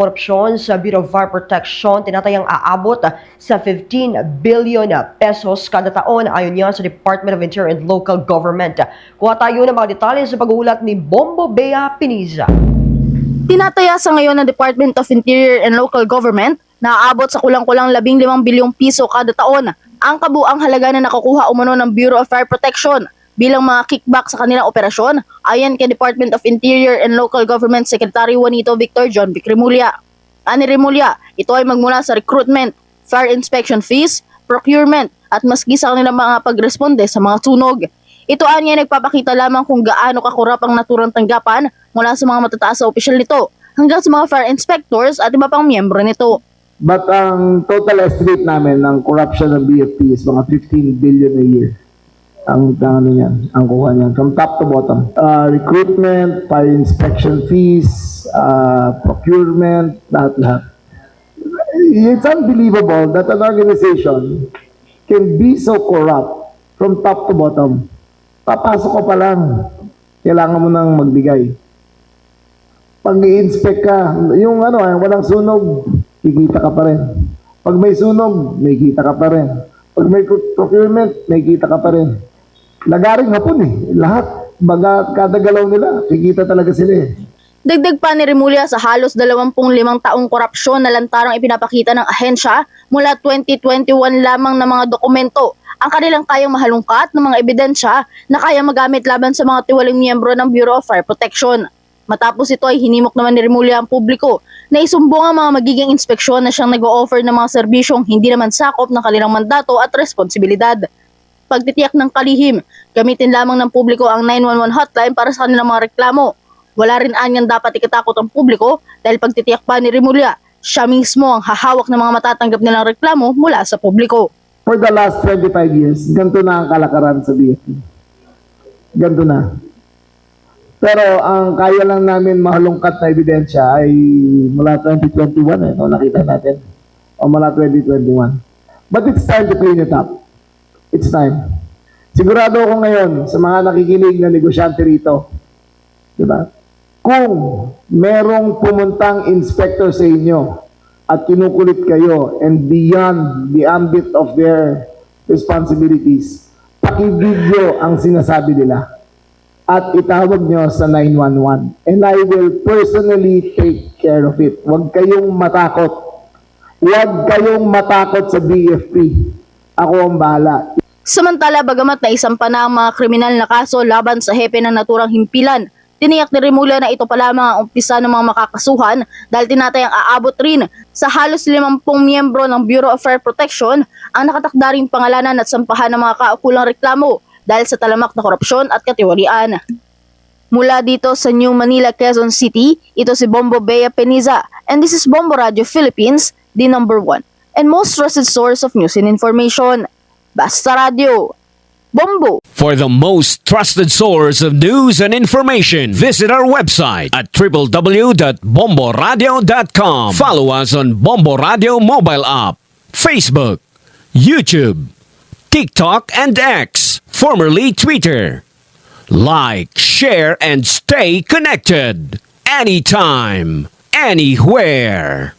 Korupsyon sa Bureau of Fire Protection tinatayang aabot sa 15 billion pesos kada taon ayon niya sa Department of Interior and Local Government. Kuha tayo ng mga detalye sa pag-uulat ni Bombo Bea Piniza. Tinataya sa ngayon ng Department of Interior and Local Government na aabot sa kulang-kulang 15 bilyong piso kada taon ang kabuang halaga na nakukuha umano ng Bureau of Fire Protection bilang mga kickback sa kanilang operasyon ayon kay Department of Interior and Local Government Secretary Juanito Victor John Vic Remulla. Ani Remulla, ito ay magmula sa recruitment, fire inspection fees, procurement at maski sa kanilang mga pagresponde sa mga sunog. Ito ay nagpapakita lamang kung gaano kakurap ang naturang tanggapan mula sa mga matataas na opisyal nito hanggang sa mga fire inspectors at iba pang miyembro nito. But ang total estimate namin ng corruption ng BFP is mga 15 billion a year. Ang kuha niyan from top to bottom. Recruitment, fire inspection fees, procurement, lahat. It's unbelievable that an organization can be so corrupt from top to bottom. Papasok ko pa lang, kailangan mo nang magbigay. Pag i-inspect ka, yung walang sunog, kikita ka pa rin. Pag may sunog, may kita ka pa rin. Pag may procurement, may kita ka pa rin. Lagaring hapon lahat. Baga, kada galaw nila, kikita talaga sila Dagdag pa ni Remulla sa halos 25 taong korupsyon na lantarang ipinapakita ng ahensya mula 2021 lamang na mga dokumento ang kanilang kayang mahalungkat ng mga ebidensya na kaya magamit laban sa mga tiwaling miyembro ng Bureau of Fire Protection. Matapos ito ay hinimok naman ni Remulla ang publiko na isumbong ang mga magiging inspeksyon na siyang nag-o-offer ng mga serbisyong hindi naman sakop ng kanilang mandato at responsibilidad. Pagtitiyak ng kalihim, gamitin lamang ng publiko ang 911 hotline para sa kanilang mga reklamo. Wala rin anyang dapat ikatakot ang publiko dahil pagtitiyak pa ni Remulla, siya mismo ang hahawak ng mga matatanggap nilang reklamo mula sa publiko. For the last 25 years, ganito na ang kalakaran sa BFP. Ganito na. Pero ang kaya lang namin mahalungkat na ebidensya ay mula 2021 nakita natin. O mula 2021. But it's time to clean it up. It's time. Sigurado ako ngayon sa mga nakikinig na negosyante rito. Diba? Kung merong pumuntang inspector sa inyo at kinukulit kayo and beyond the ambit of their responsibilities, pakibidyo ang sinasabi nila at itawag nyo sa 911 and I will personally take care of it. Huwag kayong matakot. Huwag kayong matakot sa BFP. Ako ang bahala. Samantala, bagamat naisampa na ang mga kriminal na kaso laban sa hepe ng naturang himpilan, tiniyak ni Remulla na ito pa lamang ang umpisa ng mga makakasuhan dahil tinatayang aabot rin sa halos 50 miyembro ng Bureau of Fire Protection ang nakatakda ring pangalanan at sampahan ng mga kaukulang reklamo dahil sa talamak na korupsyon at katiwalian. Mula dito sa New Manila, Quezon City, ito si Bombo Bea Piniza and this is Bombo Radio Philippines, the number 1 and most trusted source of news and information. Basta Radio. Bombo. For the most trusted source of news and information, visit our website at www.bomboradio.com. Follow us on Bombo Radio mobile app, Facebook, YouTube, TikTok, and X, formerly Twitter. Like, share, and stay connected. Anytime, anywhere.